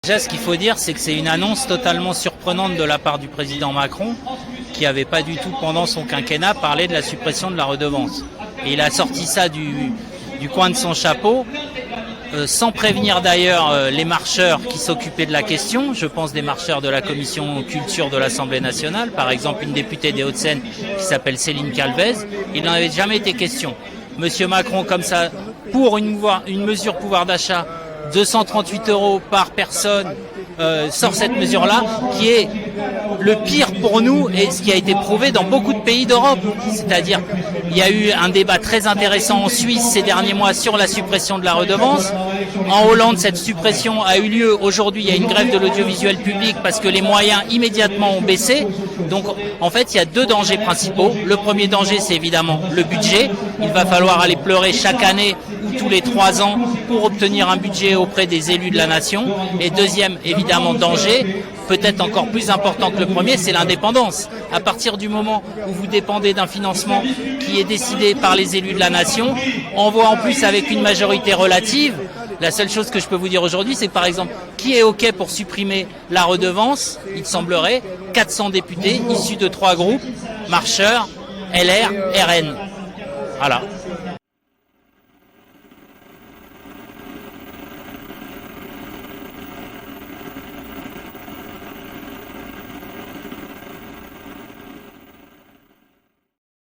Déjà, ce qu'il faut dire, c'est que c'est une annonce totalement surprenante de la part du président Macron, qui n'avait pas du tout, pendant son quinquennat, parlé de la suppression de la redevance. Et il a sorti ça du coin de son chapeau, sans prévenir d'ailleurs les marcheurs qui s'occupaient de la question. Je pense des marcheurs de la commission culture de l'Assemblée nationale, par exemple une députée des Hauts-de-Seine qui s'appelle Céline Calvez. Il n'en avait jamais été question. Monsieur Macron, comme ça, pour une mesure pouvoir d'achat, 238 € par personne, sort cette mesure-là, qui est le pire pour nous et ce qui a été prouvé dans beaucoup de pays d'Europe. C'est-à-dire, il y a eu un débat très intéressant en Suisse ces derniers mois sur la suppression de la redevance. En Hollande, cette suppression a eu lieu. Aujourd'hui, il y a une grève de l'audiovisuel public parce que les moyens immédiatement ont baissé. Donc, en fait, il y a deux dangers principaux. Le premier danger, c'est évidemment le budget. Il va falloir aller pleurer chaque année ou tous les 3 ans pour obtenir un budget auprès des élus de la nation. Et deuxième, évidemment, danger, peut-être encore plus important que le premier, c'est l'indépendance. À partir du moment où vous dépendez d'un financement qui est décidé par les élus de la nation, on voit en plus avec une majorité relative. La seule chose que je peux vous dire aujourd'hui, c'est que par exemple, qui est OK pour supprimer la redevance? Il semblerait 400 députés issus de 3 groupes, Marcheurs, LR, RN. Voilà.